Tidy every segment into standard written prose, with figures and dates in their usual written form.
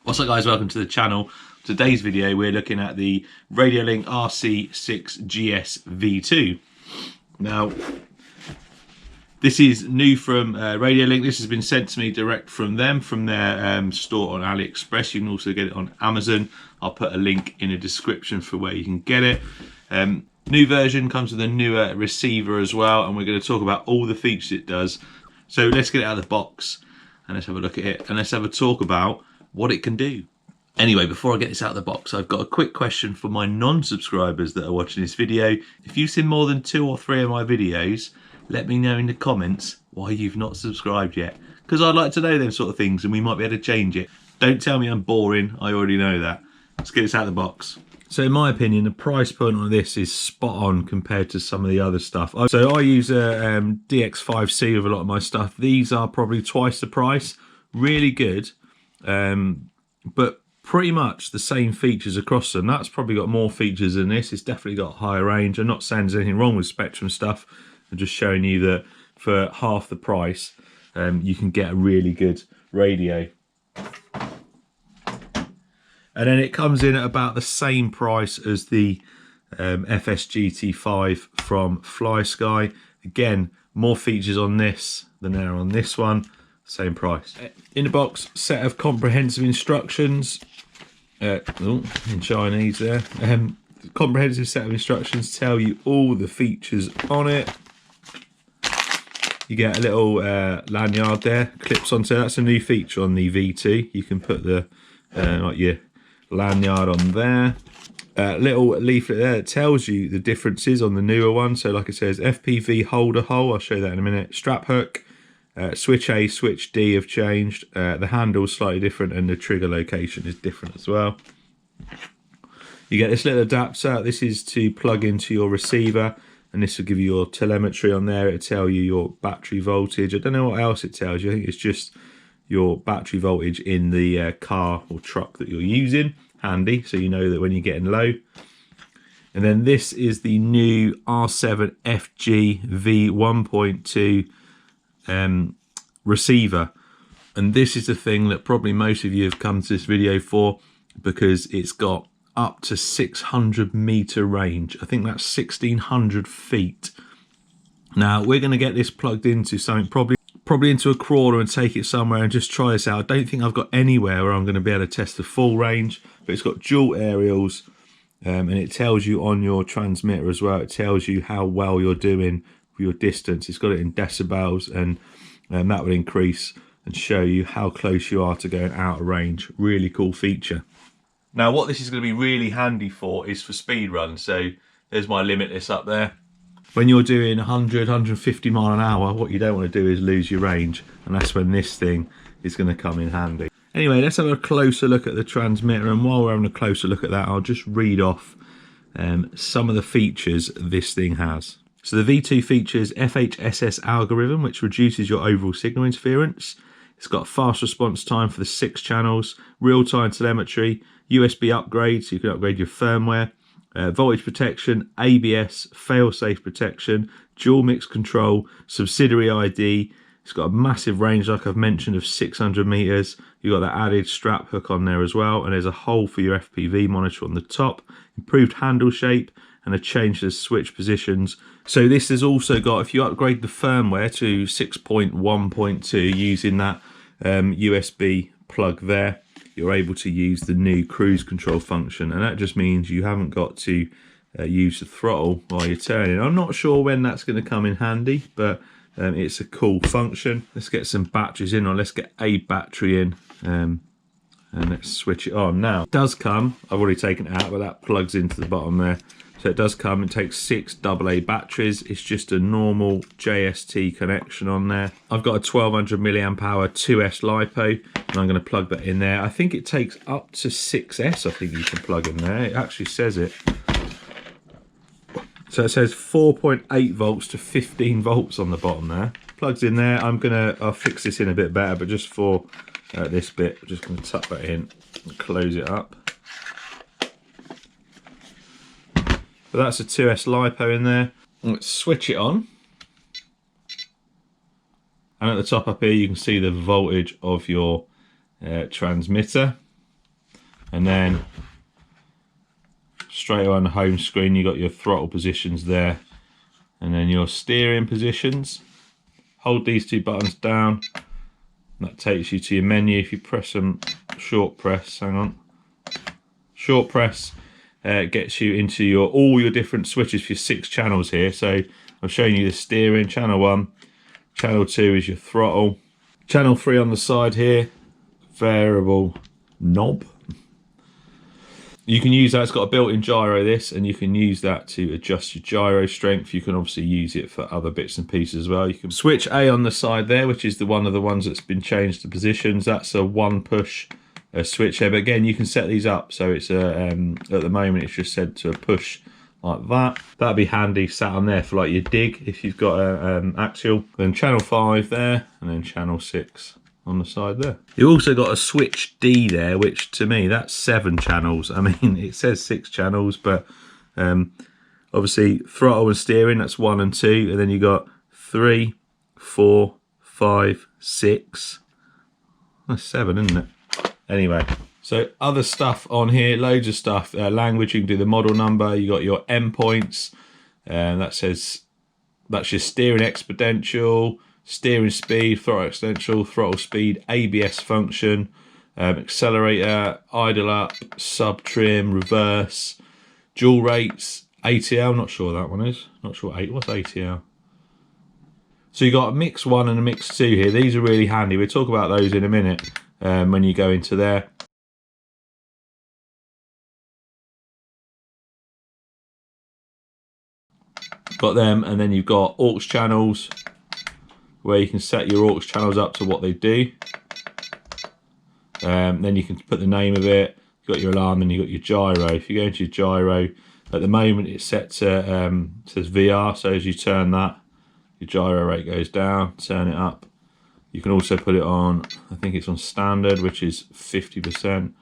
What's up guys, welcome to the channel. Today's video we're looking at the RadioLink RC6GS V2. Now this is new from RadioLink. This has been sent to me direct from them, from their store on AliExpress. You can also get it on Amazon. I'll put a link in the description for where you can get it. New version comes with a newer receiver as well, and we're going to talk about all the features it does. So let's get it out of the box and let's have a look at it, and let's have a talk about what it can do. Anyway, before I get this out of the box, I've got a quick question for my non-subscribers that are watching this video. If you've seen more than 2 or 3 of my videos, let me know in the comments why you've not subscribed yet, because I'd like to know them sort of things and we might be able to change it. Don't tell me I'm boring, I already know that. Let's get this out of the box. So in my opinion, the price point on this is spot on compared to some of the other stuff. So I use a DX5C with a lot of my stuff. These are probably twice the price. Really good, but pretty much the same features across them. That's probably got more features than this. It's definitely got higher range. I'm not saying there's anything wrong with Spectrum stuff. I'm just showing you that for half the price, you can get a really good radio. And then it comes in at about the same price as the FSGT5 from FlySky. Again, more features on this than there are on this one. Same price. In the box, set of comprehensive instructions. In Chinese there. Comprehensive set of instructions tell you all the features on it. You get a little lanyard there, clips onto. That's a new feature on the V2. You can put the like your lanyard on there. Little leaflet there that tells you the differences on the newer one. So like it says, FPV holder hole. I'll show you that in a minute. Strap hook. Switch A, switch D have changed. The handle's slightly different and the trigger location is different as well. You get this little adapter. This is to plug into your receiver, and this will give you your telemetry on there. It'll tell you your battery voltage. I don't know what else it tells you. I think it's just your battery voltage in the car or truck that you're using. Handy, so you know that when you're getting low. And then this is the new R7FG V1.2 receiver, and this is the thing that probably most of you have come to this video for, because it's got up to 600 meter range. I think that's 1600 feet. Now we're going to get this plugged into something, probably into a crawler, and take it somewhere and just try this out. I don't think I've got anywhere where I'm going to be able to test the full range, but it's got dual aerials, and it tells you on your transmitter as well. It tells you how well you're doing your distance. It's got it in decibels, and that will increase and show you how close you are to going out of range. Really cool feature. Now what this is going to be really handy for is for speed runs. So there's my limitless up there. When you're doing 100, 150 mile an hour, what you don't want to do is lose your range, and that's when this thing is going to come in handy. Anyway, let's have a closer look at the transmitter, and while we're having a closer look at that, I'll just read off some of the features this thing has. So the V2 features FHSS algorithm, which reduces your overall signal interference. It's got fast response time for the 6 channels, real-time telemetry, USB upgrade, so you can upgrade your firmware, voltage protection, ABS, failsafe protection, dual mix control, subsidiary ID. It's got a massive range, like I've mentioned, of 600 meters. You've got that added strap hook on there as well, and there's a hole for your FPV monitor on the top, improved handle shape, and a change to the switch positions. So this has also got, if you upgrade the firmware to 6.1.2 using that USB plug there, you're able to use the new cruise control function, and that just means you haven't got to use the throttle while you're turning. I'm not sure when that's going to come in handy, but it's a cool function. Let's get some batteries in, or let's get a battery in, and let's switch it on. Now it does come, I've already taken it out, but that plugs into the bottom there. So it does come, it takes 6 AA batteries. It's just a normal JST connection on there. I've got a 1200 milliamp hour 2S LiPo, and I'm going to plug that in there. I think it takes up to 6S, I think you can plug in there. It actually says it. So it says 4.8 volts to 15 volts on the bottom there. Plugs in there. I'll fix this in a bit better, but just for this bit, I'm just going to tuck that in and close it up. But that's a 2S LiPo in there. Let's switch it on. And at the top up here you can see the voltage of your transmitter, and then straight away on the home screen you got your throttle positions there, and then your steering positions. Hold these two buttons down, that takes you to your menu. If you press them, short press, hang on, short press gets you into all your different switches for your 6 channels here. So I'm showing you the steering, channel 1, channel 2 is your throttle, channel 3 on the side here, variable knob. You can use that, it's got a built-in gyro this, and you can use that to adjust your gyro strength. You can obviously use it for other bits and pieces as well. You can switch A on the side there, which is one of the ones that's been changed to positions. That's a 1-push switch here, but again you can set these up so it's at the moment it's just set to a push like that. That'd be handy sat on there for like your dig if you've got a axial. Then channel 5 there, and then channel 6 on the side there. You also got a switch D there, which to me that's 7 channels. I mean, it says 6 channels, but obviously throttle and steering, that's 1 and 2, and then you got 3, 4, 5, 6. That's 7, isn't it? Anyway, so other stuff on here, loads of stuff. Language, you can do the model number. You got your endpoints, and that says that's your steering exponential, steering speed, throttle exponential, throttle speed, ABS function, accelerator, idle up, sub trim, reverse, dual rates, ATL, not sure that one is, not sure, what's ATL? So you got a mix 1 and a mix 2 here. These are really handy. We'll talk about those in a minute when you go into there. Got them, and then you've got aux channels, where you can set your aux channels up to what they do. Then you can put the name of it. You've got your alarm, and you've got your gyro. If you go into your gyro, at the moment it's set to says VR, so as you turn that, your gyro rate goes down. Turn it up. You can also put it on, I think it's on standard, which is 50%.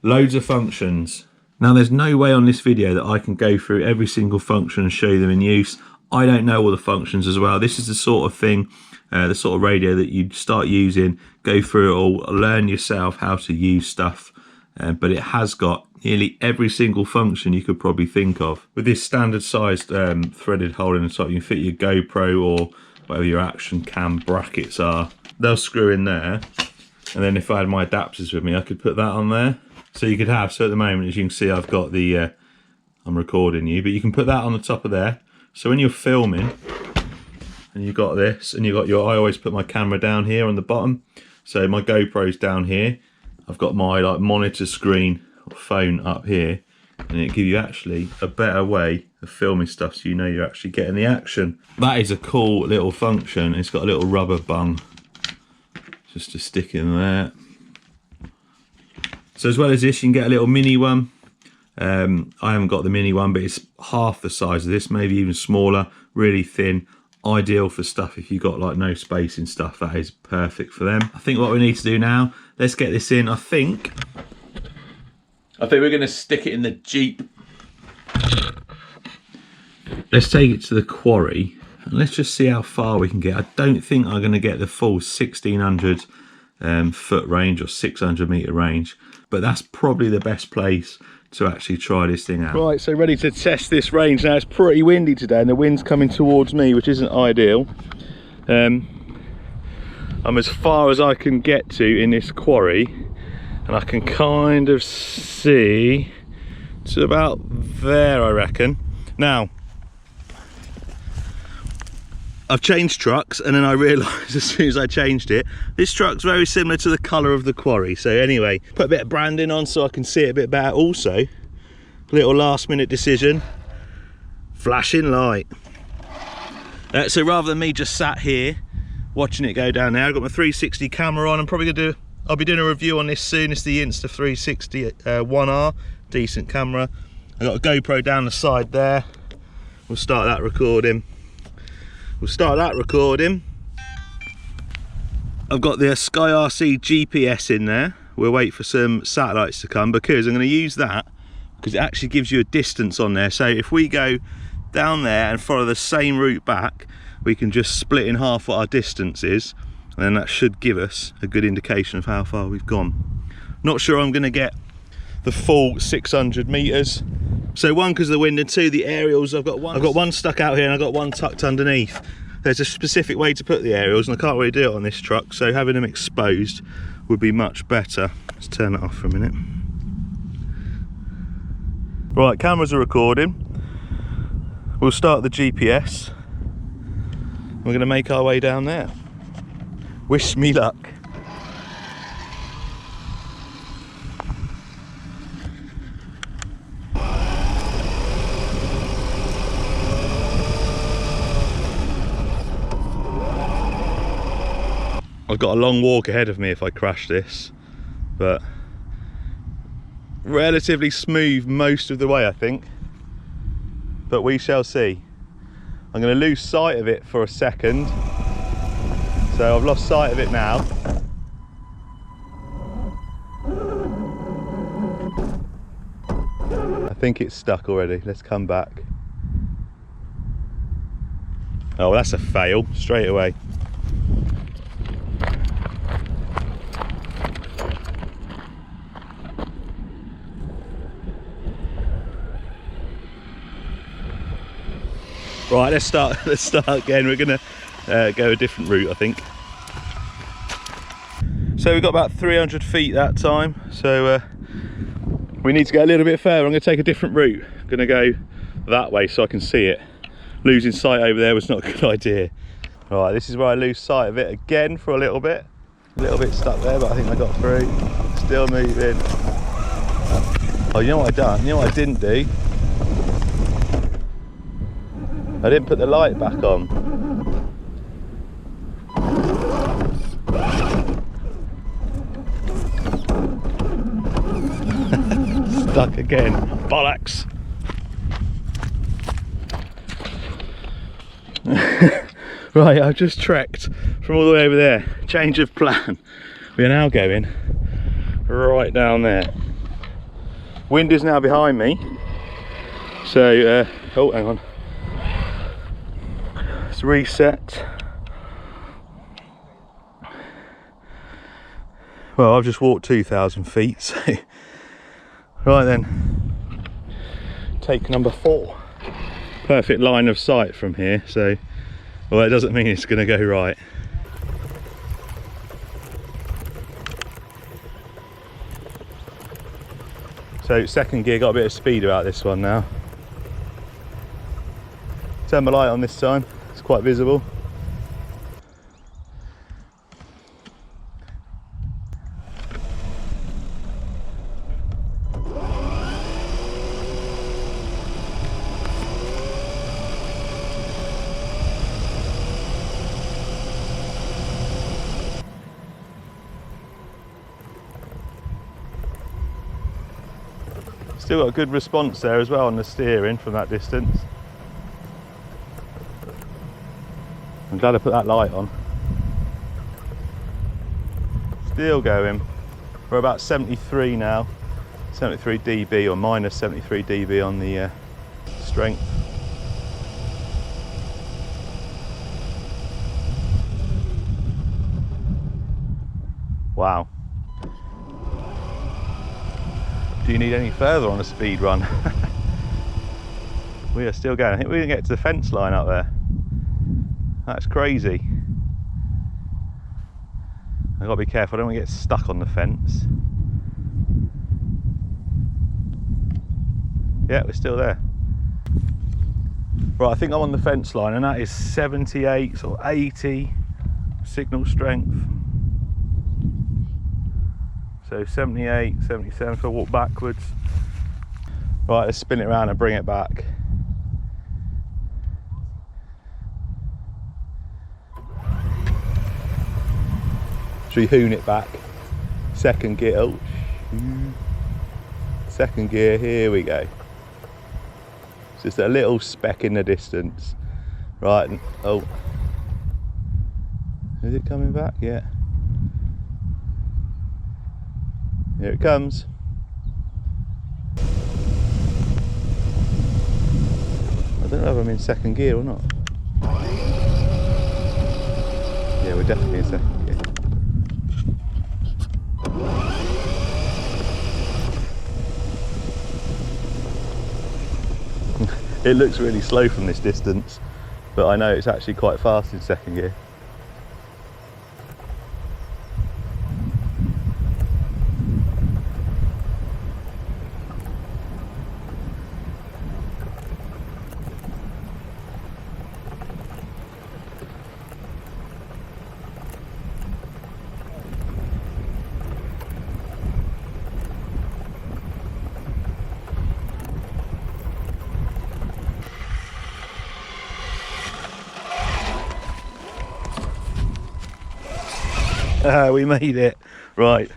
Loads of functions. Now there's no way on this video that I can go through every single function and show them in use. I don't know all the functions as well. This is the sort of thing, the sort of radio that you start using, go through it all, learn yourself how to use stuff. But it has got nearly every single function you could probably think of. With this standard sized threaded hole in the top, you can fit your GoPro or whatever your action cam brackets are. They'll screw in there. And then if I had my adapters with me, I could put that on there. So you could have, so at the moment, as you can see, I've got the, I'm recording you, but you can put that on the top of there. So when you're filming, and you've got this, and you've got your, I always put my camera down here on the bottom. So my GoPro's down here. I've got my like monitor screen or phone up here, and it gives you actually a better way of filming stuff, so you know you're actually getting the action. That is a cool little function. It's got a little rubber bung just to stick in there. So as well as this, you can get a little mini one. I haven't got the mini one, but it's half the size of this, maybe even smaller, really thin. Ideal for stuff if you've got like no space and stuff. That is perfect for them. I think what we need to do now, let's get this in. I think we're going to stick it in the Jeep. Let's take it to the quarry and let's just see how far we can get. I don't think I'm going to get the full 1600 foot range or 600 meter range, but that's probably the best place to actually try this thing out. Right, so ready to test this range now. It's pretty windy today and the wind's coming towards me, which isn't ideal. I'm as far as I can get to in this quarry, and I can kind of see to about there, I reckon. Now, I've changed trucks, and then I realised as soon as I changed it, this truck's very similar to the colour of the quarry. So anyway, put a bit of branding on so I can see it a bit better. Also, little last minute decision, flashing light. So rather than me just sat here watching it go down there, I've got my 360 camera on. I'm probably gonna I'll be doing a review on this soon. It's the Insta 360 1R, decent camera. I've got a GoPro down the side there. We'll start that recording. I've got the SkyRC GPS in there. We'll wait for some satellites to come because I'm going to use that because it actually gives you a distance on there. So if we go down there and follow the same route back, we can just split in half what our distance is, and then that should give us a good indication of how far we've gone. Not sure I'm going to get the full 600 meters. So one, because of the wind, and two, the aerials. I've got one stuck out here and I've got one tucked underneath. There's a specific way to put the aerials and I can't really do it on this truck, so having them exposed would be much better. Let's turn it off for a minute. Right, cameras are recording. We'll start the GPS. We're going to make our way down there. Wish me luck. I've got a long walk ahead of me if I crash this, but relatively smooth most of the way, I think, but we shall see. I'm going to lose sight of it for a second, so I've lost sight of it now. I think it's stuck already. Let's come back. Oh, that's a fail straight away. Right, let's start again. We're gonna go a different route, I think. So we got about 300 feet that time, so we need to go a little bit further. I'm gonna take a different route. I'm gonna go that way so I can see it. Losing sight over there was not a good idea. Right, this is where I lose sight of it again for a little bit. A little bit stuck there, but I think I got through. Still moving. Oh, you know what I done? You know what I didn't do? I didn't put the light back on. Stuck again. Bollocks. Right, I've just trekked from all the way over there. Change of plan. We are now going right down there. Wind is now behind me. So, oh, hang on. Let's reset. Well, I've just walked 2,000 feet, so right then, take number 4. Perfect line of sight from here, so well, that doesn't mean it's going to go right. So second gear, got a bit of speed about this one now. Turn my light on this time. It's quite visible. Still got a good response there as well on the steering from that distance. I'm glad I put that light on. Still going. We're about 73 now. 73 dB or minus 73 dB on the strength. Wow. Do you need any further on a speed run? We are still going. I think we're going to get to the fence line up there. That's crazy. I've got to be careful, I don't want to get stuck on the fence. Yeah, we're still there. Right, I think I'm on the fence line, and that is 78 or 80 signal strength. So 78, 77, so I walk backwards. Right, let's spin it around and bring it back. Should we hoon it back? Second gear, oh, second gear, here we go. It's just a little speck in the distance. Right, oh. Is it coming back? Yeah. Here it comes. I don't know if I'm in second gear or not. Yeah, we're definitely in second gear. It looks really slow from this distance, but I know it's actually quite fast in second gear. We made it. Right,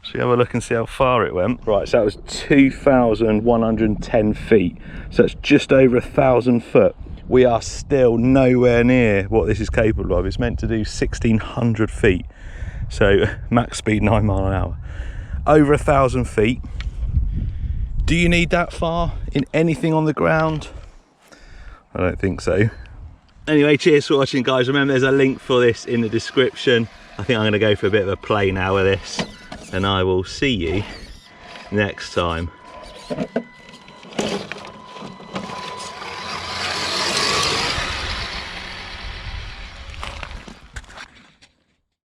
should we have a look and see how far it went? Right, so that was 2,110 feet. So that's just over 1,000 foot. We are still nowhere near what this is capable of. It's meant to do 1,600 feet. So max speed 9 miles an hour. Over 1,000 feet. Do you need that far in anything on the ground? I don't think so. Anyway, cheers for watching, guys. Remember, there's a link for this in the description. I think I'm going to go for a bit of a play now with this, and I will see you next time.